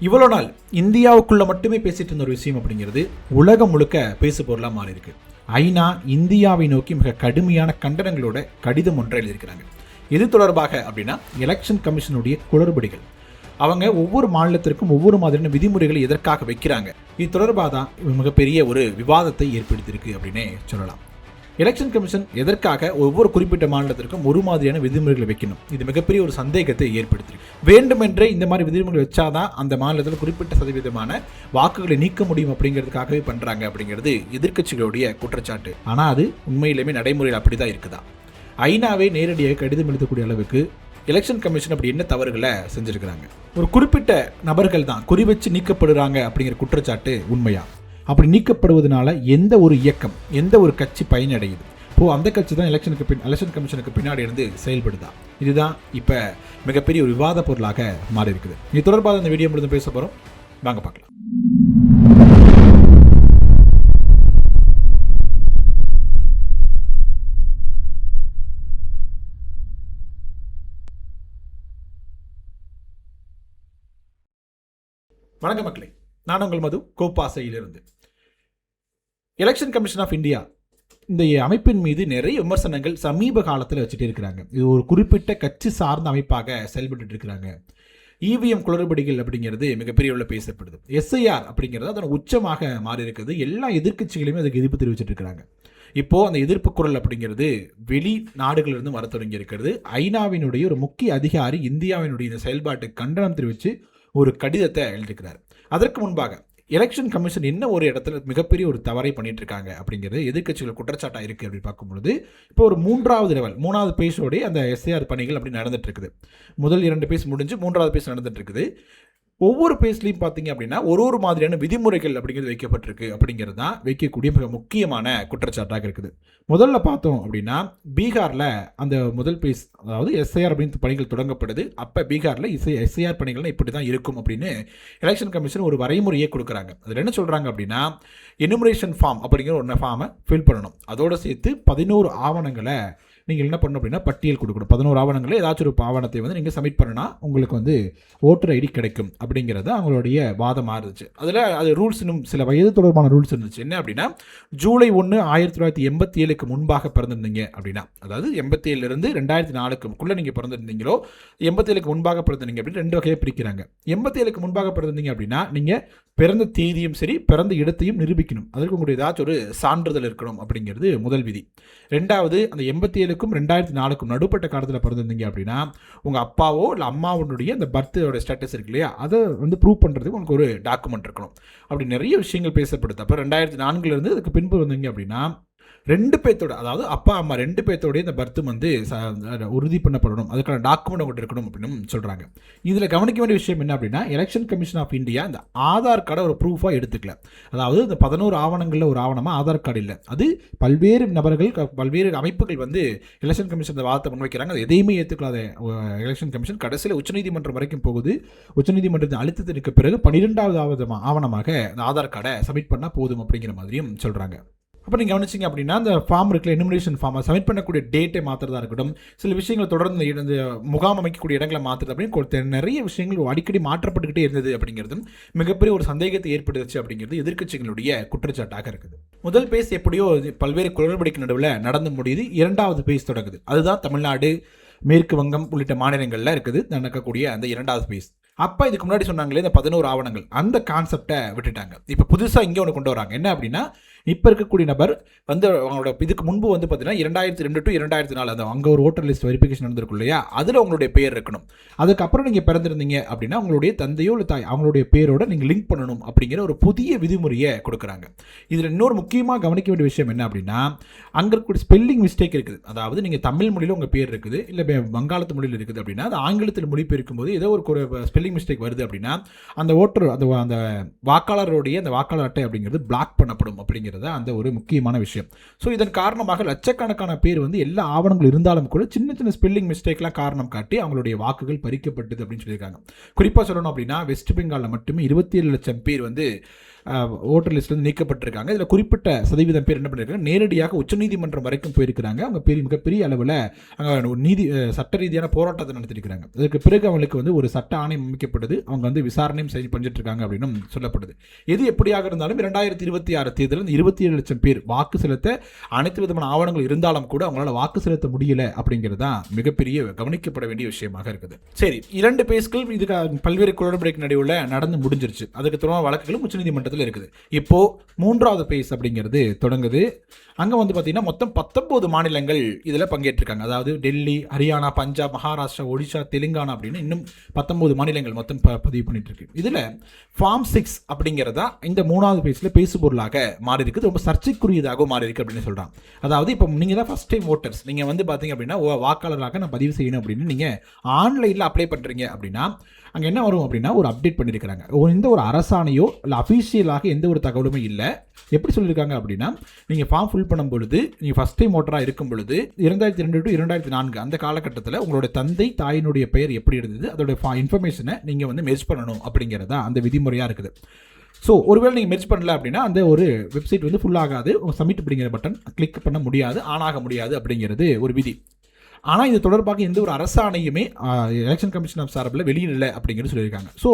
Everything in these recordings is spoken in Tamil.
இவ்வளோ நாள் இந்தியாவுக்குள்ள மட்டுமே பேசிட்டு இருந்த ஒரு விஷயம் அப்படிங்கிறது உலகம் முழுக்க பேசு பொருளாக மாறி இருக்கு. ஐநா இந்தியாவை நோக்கி மிக கடுமையான கண்டனங்களோட கடிதம் ஒன்றை எழுதியிருக்கிறாங்க. இது தொடர்பாக அப்படின்னா எலெக்ஷன் கமிஷனுடைய குளறுபடிகள், அவங்க ஒவ்வொரு மாநிலத்திற்கும் ஒவ்வொரு மாதிரியான விதிமுறைகளை எதற்காக வைக்கிறாங்க, இது தொடர்பாக தான் மிகப்பெரிய ஒரு விவாதத்தை ஏற்படுத்தியிருக்கு அப்படின்னே சொல்லலாம். எலெக்ஷன் கமிஷன் எதற்காக ஒவ்வொரு குறிப்பிட்ட மாநிலத்திற்கும் ஒரு மாதிரியான விதிமுறைகளை வைக்கணும், இது மிகப்பெரிய ஒரு சந்தேகத்தை ஏற்படுத்தியிருக்கு. வேண்டுமென்றே இந்த மாதிரி விதிமுறைகள் வச்சாதான் அந்த மாநிலத்தில் குறிப்பிட்ட சதவீதமான வாக்குகளை நீக்க முடியும் அப்படிங்கிறதுக்காகவே பண்ணுறாங்க அப்படிங்கிறது எதிர்க்கட்சிகளுடைய குற்றச்சாட்டு. ஆனால் அது உண்மையிலுமே நடைமுறையில் அப்படி தான் இருக்குதா? ஐநாவே நேரடியாக கடிதம் எழுதக்கூடிய அளவுக்கு எலெக்ஷன் கமிஷன் அப்படி என்ன தவறுகளை செஞ்சுருக்கிறாங்க? ஒரு குறிப்பிட்ட நபர்கள் தான் குறி வச்சு நீக்கப்படுறாங்க அப்படிங்கிற குற்றச்சாட்டு உண்மையா? அப்படி நீக்கப்படுவதனால எந்த ஒரு இயக்கம், எந்த ஒரு கட்சி பயனடையுது? அந்த கட்சி தான் எலெக்ஷன் கமிஷனுக்கு பின்னாடி இருந்து செயல்படுதா? இதுதான் இப்போ மிகப்பெரிய ஒரு விவாத பொருளாக மாறி இருக்குது. இது தொடர்பாக இந்த வீடியோ முழுதும் பேச போகிறோம், வாங்க பார்க்கலாம். வணக்கம் மக்களே, நான் உங்கள் மது, கோப்பாசையிலிருந்து. எலெக்ஷன் கமிஷன் ஆஃப் இந்தியா இந்த அமைப்பின் மீது நிறைய விமர்சனங்கள் சமீப காலத்தில் வச்சுட்டு இருக்கிறாங்க. இது ஒரு குறிப்பிட்ட கட்சி சார்ந்த அமைப்பாக செயல்பட்டு இருக்கிறாங்க. இவிஎம் குளறுபடிகள் அப்படிங்கிறது மிகப்பெரிய அளவில் பேசப்படுது. எஸ்ஐஆர் அப்படிங்கிறது அதோட உச்சமாக மாறி இருக்குது. எல்லா எதிர்க்கட்சிகளையுமே அதுக்கு எதிர்ப்பு தெரிவிச்சுட்டு இருக்கிறாங்க. இப்போது அந்த எதிர்ப்பு குரல் அப்படிங்கிறது வெளி நாடுகளிலிருந்து வர தொடங்கி இருக்கிறது. ஐநாவினுடைய ஒரு முக்கிய அதிகாரி இந்தியாவினுடைய இந்த செயல்பாட்டுக்கு கண்டனம் தெரிவித்து ஒரு கடிதத்தை எழுதியிருக்கிறார். அதற்கு முன்பாக எலெக்ஷன் கமிஷன் என்ன ஒரு இடத்துல மிகப்பெரிய ஒரு தவறை பண்ணிட்டு இருக்காங்க அப்படிங்கிறது எதிர்க்கட்சிகள் குற்றச்சாட்டாக இருக்குது அப்படின்னு பார்க்கும்பொழுது, இப்போ ஒரு மூணாவது பேஸோடைய அந்த எஸ்ஐஆர் பணிகள் அப்படி நடந்துட்டு இருக்குது. முதல் 2 பேஸ் முடிஞ்சு 3வது பேஸ் நடந்துட்டு இருக்குது. ஒவ்வொரு பேஸ்லையும் பார்த்தீங்க அப்படின்னா ஒரு மாதிரியான விதிமுறைகள் அப்படிங்கிறது வைக்கப்பட்டிருக்கு அப்படிங்கிறது தான் வைக்கக்கூடிய மிக முக்கியமான குற்றச்சாட்டாக இருக்குது. முதல்ல பார்த்தோம் அப்படின்னா பீகாரில் அந்த முதல் பேஸ், அதாவது எஸ்ஐஆர் அப்படின்னு பணிகள் தொடங்கப்படுது. அப்போ பீகாரில் எஸ்ஐஆர் பணிகள்லாம் இப்படி தான் இருக்கும் அப்படின்னு எலெக்ஷன் கமிஷன் ஒரு வரைமுறையை கொடுக்குறாங்க. அதில் என்ன சொல்கிறாங்க அப்படின்னா, எனுமரேஷன் ஃபார்ம் அப்படிங்கிற ஒரு ஃபார்மை ஃபில் பண்ணணும். அதோடு சேர்த்து 11 ஆவணங்களை நீங்கள் என்ன பண்ணணும் அப்படின்னா பட்டியல் கொடுக்கணும். 11 ஆவணங்களில் ஏதாச்சும் ஒரு ஆவணத்தை வந்து நீங்கள் சப்மிட் பண்ணனா உங்களுக்கு வந்து ஓட்டர் ஐடி கிடைக்கும் அப்படிங்கிறது அவங்களுடைய வாதமாக இருந்துச்சு. அதில் அது ரூல்ஸ், இன்னும் சில வயது தொடர்பான ரூல்ஸ் இருந்துச்சு. என்ன அப்படின்னா, ஜூலை 1, 1987 முன்பாக பிறந்திருந்தீங்க அப்படின்னா, அதாவது 87லேருந்து 2004 நீங்கள் பிறந்திருந்தீங்களோ, 87 முன்பாக பிறந்திருந்தீங்க அப்படின்னு 2 வகையாக பிரிக்கிறாங்க. 87 முன்பாக பிறந்திருந்தீங்க அப்படின்னா நீங்கள் பிறந்த தேதியும் சரி பிறந்த இடத்தையும் நிரூபிக்கணும். அதற்கு உங்களுடைய ஏதாச்சும் ஒரு சான்றிதழ் இருக்கணும் அப்படிங்கிறது முதல் விதி. 2வது, அந்த 87க்கும் 2004க்கும் நடுப்பட்ட காலத்தில் பிறந்திருந்தீங்க அப்படின்னா உங்கள் அப்பாவோ இல்லை அம்மாவுடைய அந்த பர்த்தோட ஸ்டேட்டஸ் இருக்கு இல்லையா, அதை வந்து ப்ரூவ் பண்ணுறதுக்கு உங்களுக்கு ஒரு டாக்குமெண்ட் இருக்கணும். அப்படி நிறைய விஷயங்கள் பேசப்படுது. அப்போ 2004 அதுக்கு பின்பு வந்தீங்க அப்படின்னா 2 பேர்த்தோட, அதாவது அப்பா அம்மா 2 பேர்த்தோடைய இந்த பர்த் வந்து உறுதி பண்ணப்படணும், அதுக்கான டாக்குமெண்ட் ஒன்று இருக்கணும் அப்படின்னு சொல்கிறாங்க. இதில் கவனிக்க வேண்டிய விஷயம் என்ன அப்படின்னா, எலெக்ஷன் கமிஷன் ஆஃப் இந்தியா இந்த ஆதார் கார்டை ஒரு ப்ரூஃபாக எடுத்துக்கல. அதாவது இந்த 11 ஆவணங்களில் ஒரு ஆவணமாக ஆதார் கார்டு இல்லை. அது பல்வேறு நபர்கள், பல்வேறு அமைப்புகள் வந்து எலெக்ஷன் கமிஷன் இந்த வாதத்தை முன்வைக்கிறாங்க. அது எதையுமே ஏற்றுக்கலாத எலெக்ஷன் கமிஷன் கடைசியில் உச்சநீதிமன்றம் வரைக்கும் போகுது. உச்சநீதிமன்றத்தின் அழுத்தத்திற்கு பிறகு 12வது ஆவணமாக இந்த ஆதார் கார்டை சப்மிட் பண்ணால் போதும் அப்படிங்கிற மாதிரியும் சொல்கிறாங்க. அப்போ நீங்கள் கவனிச்சிங்க அப்படின்னா அந்த ஃபார்ம் இருக்குல்ல, எனுமரேஷன் ஃபார்மை சப்மிட் பண்ணக்கூடிய டேட்டை மாற்றுறதா இருக்கட்டும், சில விஷயங்களை தொடர்ந்து இந்த முகாம் அமைக்கக்கூடிய இடங்களை மாற்றுறது அப்படின்னு நிறைய விஷயங்கள் அடிக்கடி மாற்றப்பட்டுக்கிட்டே இருந்தது அப்படிங்கிறதும் மிகப்பெரிய ஒரு சந்தேகத்தை ஏற்படுத்துச்சு அப்படிங்கிறது எதிர்க்கட்சிகளுடைய குற்றச்சாட்டாக இருக்குது. முதல் பேஸ் எப்படியோ பல்வேறு குளறுபடிக்கு நடுவில் நடந்து முடியுது. 2வது பேஸ் தொடங்குது. அதுதான் தமிழ்நாடு, மேற்கு வங்கம் உள்ளிட்ட மாநிலங்களில் இருக்குது நடக்கக்கூடிய அந்த 2வது பேஸ். அப்போ இதுக்கு முன்னாடி சொன்னாங்களே இந்த 11 ஆவணங்கள், அந்த கான்செப்டை விட்டுட்டாங்க. இப்போ புதுசாக இங்கே ஒன்று கொண்டு வராங்க. என்ன அப்படின்னா, இப்போ இருக்கக்கூடிய நபர் வந்து அவங்களோட இதுக்கு முன்பு வந்து பார்த்தீங்கன்னா 2002 to 2004 அந்த அங்கே ஒரு ஓட்டர் லிஸ்ட் வெரிஃபிகேஷன் நடந்திருக்கும் இல்லையா, அதில் உங்களுடைய பேர் இருக்கணும். அதுக்கப்புறம் நீங்கள் பிறந்திருந்தீங்க அப்படின்னா உங்களுடைய தந்தையோ இல்லை தாய் அவங்களுடைய பேரோட நீங்கள் லிங்க் பண்ணணும் அப்படிங்கிற ஒரு புதிய விதிமுறையை கொடுக்குறாங்க. இதில் இன்னொரு முக்கியமாக கவனிக்க வேண்டிய விஷயம் என்ன அப்படின்னா, அங்கே இருக்கக்கூடிய ஸ்பெல்லிங் மிஸ்டேக் இருக்குது. அதாவது நீங்கள் தமிழ் மொழியில் உங்கள் பேர் இருக்குது, இல்லை வங்காளத்து மொழியில் இருக்குது அப்படின்னா அது ஆங்கிலத்தில் மொழிபெயர்க்கும் போது ஏதோ ஒரு ஸ்பெல்லிங் மிஸ்டேக் வருது அப்படின்னா அந்த ஓட்டர் அந்த வாக்காளருடைய அந்த வாக்காளர் அட்டை அப்படிங்கிறது பிளாக் பண்ணப்படும் அப்படிங்கிறது அப்படிங்கிறத அந்த ஒரு முக்கியமான விஷயம். ஸோ இதன் காரணமாக லட்சக்கணக்கான பேர் வந்து எல்லா ஆவணங்கள் இருந்தாலும் கூட சின்ன சின்ன ஸ்பெல்லிங் மிஸ்டேக்லாம் காரணம் காட்டி அவங்களுடைய வாக்குகள் பறிக்கப்பட்டது அப்படின்னு சொல்லியிருக்காங்க. குறிப்பாக சொல்லணும் அப்படின்னா வெஸ்ட் பெங்காலில் மட்டுமே 27 லட்சம் பேர் வந்து ஓட்டர் லிஸ்ட்லேருந்து நீக்கப்பட்டிருக்காங்க. இதில் குறிப்பிட்ட சதவீதம் பேர் என்ன பண்ணியிருக்காங்க, நேரடியாக உச்சநீதிமன்றம் வரைக்கும் போயிருக்கிறாங்க. அவங்க மிகப்பெரிய அளவில் அங்கே சட்ட ரீதியான போராட்டத்தை நடத்திருக்கிறாங்க. அதுக்கு பிறகு அவங்களுக்கு வந்து ஒரு சட்ட ஆணையம் அமைக்கப்பட்டது. அவங்க வந்து விசாரணையும் பண்ணிட்டு இருக்காங்க அப்படின்னு சொல்லப்படுது. எது எப்படியாக இருந்தாலும் 2026 தேர்தலில் 27 லட்சம் பேர் வாக்கு செலுத்த அனைத்து விதமான ஆவணங்கள் இருந்தாலும் கூட அவங்களால வாக்கு செலுத்த முடியல அப்படிங்கிறது தான் மிகப்பெரிய கவனிக்கப்பட வேண்டிய விஷயமாக இருக்குது. சரி, 2 பேஸ்கள் இதுக்கு பல்வேறு குளறுபடிக்கு நடுவில் நடந்து முடிஞ்சிருச்சு. அதுக்கு தொடர்பான வழக்குகளும் உச்சநீதிமன்றத்தில் இருக்குது. இப்போ 3வது பேஸ் அப்படிங்கிறது தொடங்குது. அங்கே வந்து பார்த்தீங்கன்னா மொத்தம் 19 மாநிலங்கள் இதில் பங்கேற்றிருக்காங்க. அதாவது டெல்லி, ஹரியானா, பஞ்சாப், மகாராஷ்டிரா, ஒடிஷா, தெலுங்கானா அப்படின்னு இன்னும் 19 மாநிலங்கள் மொத்தம் பதிவு பண்ணிட்டு இருக்கு. இதில் ஃபார்ம் 6 அப்படிங்கிறதா இந்த 3வது பேஸில் பேசு பொருளாக மாறி இருக்குது. ரொம்ப சர்ச்சைக்குரியதாக மாறி இருக்கு அப்படின்னு சொல்கிறாங்க. அதாவது இப்போ நீங்கள் தான் ஃபர்ஸ்ட் டைம் ஓட்டர்ஸ், நீங்கள் வந்து பார்த்தீங்க அப்படின்னா வாக்காளராக நான் பதிவு செய்யணும் அப்படின்னு நீங்கள் ஆன்லைனில் அப்ளை பண்ணுறீங்க அப்படின்னா அங்கே என்ன வரும் அப்படின்னா ஒரு அப்டேட் பண்ணியிருக்கிறாங்க. எந்த ஒரு அரசாணையோ இல்லை அஃபீஷியலாக எந்த ஒரு தகவலுமே இல்லை. எப்படி சொல்லியிருக்காங்க அப்படின்னா நீங்கள் ஃபார்ம் ஃபில் பண்ணும் பொழுது நீங்கள் ஃபஸ்ட் டைம் ஓட்டராக இருக்கும் பொழுது 2002 to 2004 அந்த காலகட்டத்தில் உங்களோட தந்தை தாயினுடைய பெயர் எப்படி இருந்தது அதோட இன்ஃபர்மேஷனை நீங்கள் வந்து மெர்ஜ் பண்ணணும் அப்படிங்கிறதா அந்த விதிமுறையாக இருக்குது. ஸோ ஒருவேளை நீங்கள் மெர்ஜ் பண்ணல அப்படின்னா அந்த ஒரு வெப்சைட் வந்து ஃபுல் ஆகாது. சப்மிட் அப்படிங்கிற பட்டன் கிளிக் பண்ண முடியாது, ஆன் ஆக முடியாது அப்படிங்கிறது ஒரு விதி. ஆனால் இது தொடர்பாக எந்த ஒரு அரசாணையுமே எலெக்ஷன் கமிஷன் ஆஃப் சார்பில் வெளியிடலை அப்படிங்கிறது சொல்லியிருக்காங்க. ஸோ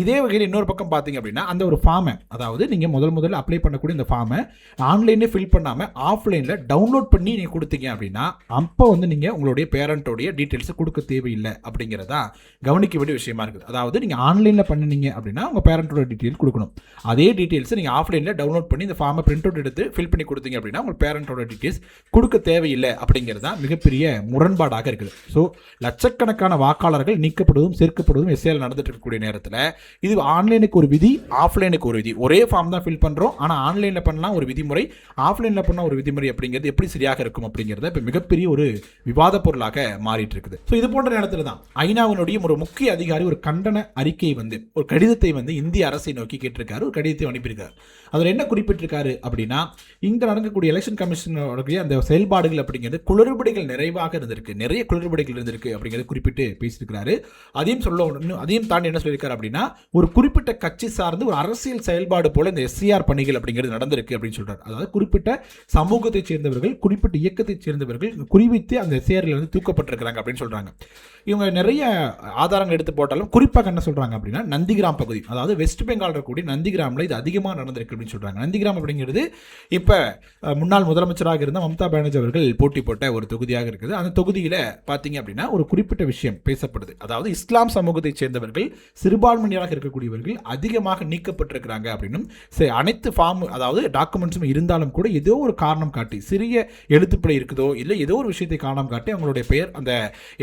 இதே வகையில் இன்னொரு பக்கம் பார்த்தீங்க அப்படின்னா அந்த ஒரு ஃபார்மை, அதாவது நீங்கள் முதல்ல அப்ளை பண்ணக்கூடிய இந்த ஃபார்மை ஆன்லைனே ஃபில் பண்ணாமல் ஆஃப்லைனில் டவுன்லோட் பண்ணி நீங்கள் கொடுத்தீங்க அப்படின்னா அப்போ வந்து நீங்கள் உங்களுடைய பேரண்ட்டோடைய டீட்டெயில்ஸை கொடுக்க தேவையில்லை அப்படிங்கிறதா கவனிக்க வேண்டிய விஷயமா இருக்குது. அதாவது நீங்கள் ஆன்லைனில் பண்ணினீங்க அப்படின்னா உங்கள் பேரண்ட்டோட டீட்டெயில் கொடுக்கணும். அதே டீட்டெயில்ஸை நீங்கள் ஆஃப்லைனில் டவுன்லோட் பண்ணி இந்த ஃபார்மை பிரிண்ட் அவுட் எடுத்து ஃபில் பண்ணி கொடுத்தீங்க அப்படின்னா உங்கள் பேரண்ட்டோட டீட்டெயில்ஸ் கொடுக்க தேவையில்லை அப்படிங்கிறதா மிகப்பெரிய முரண்பாடாக இருக்குது. ஸோ லட்சக்கணக்கான வாக்காளர்கள் நீக்கப்படுவதும் சேர்க்கப்படுவதும் எஸ்ஏல நடந்துட்டு இருக்கக்கூடிய நேரத்தில் இது ஆன்லைனுக்கு ஒரு விதி, ஆஃப்லைனுக்கு ஒரு விதி. ஒரே ஃபார்ம் தான் ஃபில் பண்ணுறோம், ஆனால் ஆன்லைனில் பண்ணலாம் ஒரு விதிமுறை, ஆஃப்லைனில் பண்ணால் ஒரு விதிமுறை அப்படிங்கிறது எப்படி சரியாக இருக்கும் அப்படிங்கிறத இப்போ மிகப்பெரிய ஒரு விவாத பொருளாக மாறிட்டு இருக்குது. ஸோ இது போன்ற நேரத்தில் தான் ஐநாவினுடைய ஒரு முக்கிய அதிகாரி ஒரு கண்டன அறிக்கையை வந்து ஒரு கடிதத்தை வந்து இந்திய அரசை நோக்கி கேட்டிருக்காரு, ஒரு கடிதத்தை அனுப்பியிருக்காரு. அதில் என்ன குறிப்பிட்டிருக்காரு அப்படின்னா இங்கே நடக்கக்கூடிய எலெக்ஷன் கமிஷனுடைய அந்த செயல்பாடுகள் அப்படிங்கிறது குளறுபடிகள் நிறைவாக இருந்திருக்கு, நிறைய குளறுபடிகள் இருந்திருக்கு அப்படிங்கிறத குறிப்பிட்டு பேசியிருக்கிறாரு. அதையும் தாண்டி என்ன சொல்லியிருக்காரு அப்படின்னா ஒரு குறிப்பிட்ட கட்சி சார்ந்து ஒரு அரசியல் செயல்பாடு போல இந்த எஸ்சிஆர் பணிகள் அப்படிங்கிறது நடந்திருக்கு அப்படின்னு சொல்றாரு. அதாவது குறிப்பிட்ட சமூகத்தை சேர்ந்தவர்கள், குறிப்பிட்ட இயக்கத்தை சேர்ந்தவர்கள் குறிவித்து அந்த எஸ்சிஆரில் வந்து தூக்கப்பட்டிருக்கிறாங்க அப்படின்னு சொல்றாங்க. இவங்க நிறைய ஆதாரங்கள் எடுத்து போட்டாலும் குறிப்பாக என்ன சொல்றாங்க அப்படின்னா நந்திகிராம் பகுதி, அதாவது வெஸ்ட் பெங்கால் இருக்கக்கூடிய நந்திகிராமில் இது அதிகமாக நடந்திருக்கு அப்படின்னு சொல்றாங்க. நந்திகிராம் அப்படிங்கிறது இப்போ முன்னாள் முதலமைச்சராக இருந்த மம்தா பானர்ஜி அவர்கள் போட்டி போட்ட ஒரு தொகுதியாக இருக்குது. அந்த தொகுதியில் பார்த்தீங்க அப்படின்னா ஒரு குறிப்பிட்ட விஷயம் பேசப்படுது. அதாவது இஸ்லாம் சமூகத்தை சேர்ந்தவர்கள், சிறுபான்மையினராக இருக்கக்கூடியவர்கள் அதிகமாக நீக்கப்பட்டிருக்கிறாங்க அப்படின்னும் அனைத்து ஃபார்ம் அதாவது டாக்குமெண்ட்ஸும் இருந்தாலும் கூட ஏதோ ஒரு காரணம் காட்டி சிறிய எழுத்துப்பிழை இருக்குதோ இல்லை ஏதோ ஒரு விஷயத்தை காரணம் காட்டி அவங்களுடைய பெயர் அந்த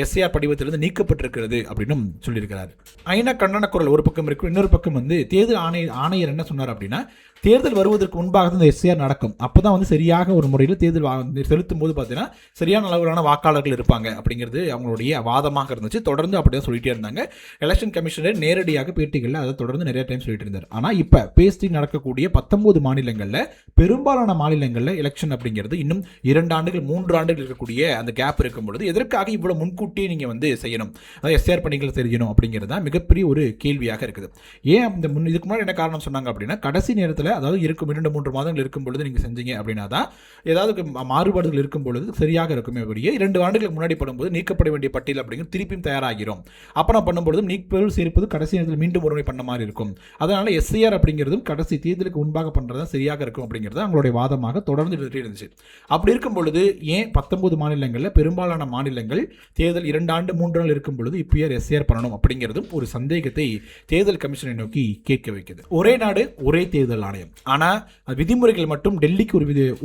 எஸ்ஏஆர் படிவத்திலிருந்து நீக்கப்பட்டிருக்கிறது அப்படின்னும் சொல்லியிருக்கிறார். ஐநா கண்டன குரல் ஒரு பக்கம் இருக்கு, இன்னொரு பக்கம் வந்து தேர்தல் ஆணையர் என்ன சொன்னார் அப்படின்னா தேர்தல் வருவதற்கு முன்பாக இந்த எஸ்ஏஆர் நடக்கும், அப்போ தான் வந்து சரியாக ஒரு முறையில் தேர்தல் செலுத்தும் போது பார்த்தீங்கன்னா சரியான அளவிலான வாக்காளர்கள் இருப்பாங்க அப்படிங்கிறது அவங்களுடைய வாதமாக இருந்துச்சு. தொடர்ந்து அப்படி தான் சொல்லிட்டே இருந்தாங்க. எலெக்ஷன் கமிஷனர் நேரடியாக பேட்டிகளில் அதை தொடர்ந்து நிறைய டைம் சொல்லிட்டு இருந்தார். ஆனால் இப்போ பேஸ்டிங் நடக்கக்கூடிய 19 மாநிலங்களில் பெரும்பாலான மாநிலங்களில் எலெக்ஷன் அப்படிங்கிறது இன்னும் 2 ஆண்டுகள் 3 ஆண்டுகள் இருக்கக்கூடிய அந்த கேப் இருக்கும் பொழுது எதற்காக இவ்வளோ முன்கூட்டியே நீங்கள் வந்து செய்யணும், அதாவது எஸ்ஏஆர் பணிகள் செய்யணும் அப்படிங்கிறது தான் மிகப்பெரிய ஒரு கேள்வியாக இருக்குது. ஏன் இந்த இதுக்கு முன்னாடி என்ன காரணம் சொன்னாங்க அப்படின்னா கடைசி நேரத்தில் அதாவது இருக்கும் 2-3 மாதங்கள் இருக்கும் பொழுது நீங்கள் செஞ்சீங்க அப்படின்னா தான் ஏதாவது மாறுபாடுகள் இருக்கும் பொழுது சரியாக இருக்குமே ஒழிய 2 ஆண்டுகளுக்கு முன்னாடி பண்ணும்போது நீக்கப்பட வேண்டிய பட்டியல் அப்படிங்கிறது திருப்பியும் தயாராகிறோம். அப்புறம் பண்ணும்பொழுது நீக்குவது சேர்ப்பது கடைசி நேரத்தில் மீண்டும் ஒருமுறை பண்ண மாதிரி இருக்கும். அதனால எஸ்ஐஆர் அப்படிங்கிறதும் கடைசி தேர்தலுக்கு முன்பாக பண்ணுறது தான் சரியாக இருக்கும் அப்படிங்கிறது அவங்களுடைய வாதமாக தொடர்ந்து இருந்துச்சு. அப்படி இருக்கும் பொழுது ஏன் 19 மாநிலங்களில் பெரும்பாலான மாநிலங்கள் தேர்தல் 2 ஆண்டு 3 நாள் இருக்கும் பொழுது இப்போ எஸ்ஐஆர் பண்ணணும் அப்படிங்கிறதும் ஒரு சந்தேகத்தை தேர்தல் கமிஷனை நோக்கி கேட்க வைக்குது. ஒரே நாடு ஒரே தேர்தல் ஆணையம், ஆனால் விதிமுறைகள் மட்டும் டெல்லிக்கு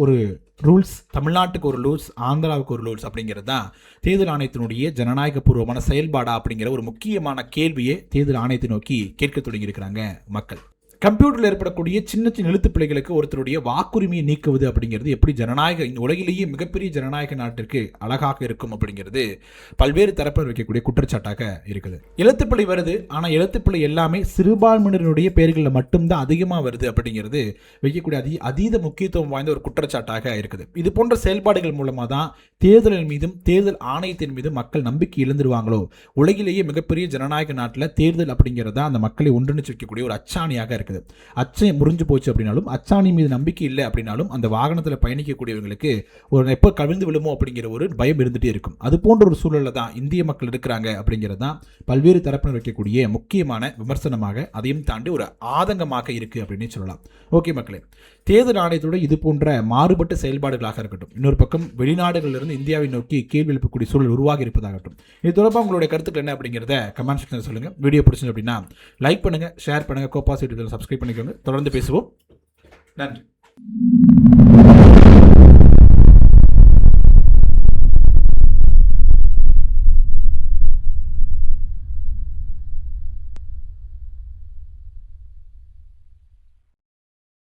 ஒரு ரூல்ஸ், தமிழ்நாட்டுக்கு ஒரு ரூல்ஸ், ஆந்திராவுக்கு ஒரு ரூல்ஸ் அப்படிங்கிறது தான் தேர்தல் ஆணையத்தினுடைய ஜனநாயக பூர்வமான செயல்பாடா அப்படிங்கிற ஒரு முக்கியமான கேள்வியை தேர்தல் ஆணையத்தை நோக்கி கேட்க தொடங்கி இருக்கிறாங்க மக்கள். கம்ப்யூட்டரில் ஏற்படக்கூடிய சின்ன சின்ன எழுத்து பிழைகளுக்கு ஒருத்தருடைய வாக்குரிமையை நீக்குவது அப்படிங்கிறது எப்படி ஜனநாயக இந்த உலகிலேயே மிகப்பெரிய ஜனநாயக நாட்டிற்கு அழகாக இருக்கும் அப்படிங்கிறது பல்வேறு தரப்பில் வைக்கக்கூடிய குற்றச்சாட்டாக இருக்குது. எழுத்துப்பிழை வருது, ஆனால் எழுத்துப்பிழை எல்லாமே சிறுபான்மையினருடைய பெயர்களில் மட்டும்தான் அதிகமாக வருது அப்படிங்கிறது வைக்கக்கூடிய அதீத முக்கியத்துவம் வாய்ந்த ஒரு குற்றச்சாட்டாக இருக்குது. இது போன்ற செயல்பாடுகள் மூலமாக தான் தேர்தலின் மீதும் தேர்தல் ஆணையத்தின் மீதும் மக்கள் நம்பிக்கை இழந்துருவாங்களோ. உலகிலேயே மிகப்பெரிய ஜனநாயக நாட்டில் தேர்தல் அப்படிங்கிறதா அந்த மக்களை ஒன்றிணைச்சு வைக்கக்கூடிய ஒரு அச்சாணியாக இருக்குது. அச்சை முறிஞ்சு போச்சு அப்படின்னாலும், அச்சாணி மீது நம்பிக்கை இல்லை அப்படின்னாலும், அந்த வாகனத்தில் பயணிக்கக்கூடியவங்களுக்கு ஒரு எப்போ கவிழ்ந்து விழுமோ அப்படிங்கிற ஒரு பயம் இருந்துகிட்டே இருக்கும். அது போன்ற ஒரு சூழலில் தான் இந்திய மக்கள் இருக்கிறாங்க அப்படிங்கிறது தான் பல்வேறு தரப்பினர் வைக்கக்கூடிய முக்கியமான விமர்சனமாக, அதையும் தாண்டி ஒரு ஆதங்கமாக இருக்குது அப்படின்னு சொல்லலாம். ஓகே மக்களே, தேர்தல் ஆணையத்தோட இது போன்ற மாறுபட்ட செயல்பாடுகளாக இருக்கட்டும், இன்னொரு பக்கம் வெளிநாடுகளிலிருந்து இந்தியாவை நோக்கி கேள்வி எழுப்பக்கூடிய சூழல் உருவாகி இருப்பதாகட்டும், இது தொடர்பாக உங்களுடைய கருத்துக்கள் என்ன அப்படிங்கிறத கமெண்ட் செக்ஷனில் சொல்லுங்கள். வீடியோ பிடிச்சது அப்படின்னா லைக் பண்ணுங்கள், ஷேர் பண்ணுங்கள், கோபாஸ் யூடியூப் சப்ஸ்கிரைப் பண்ணிக்கோங்க. தொடர்ந்து பேசுவோம். நன்றி.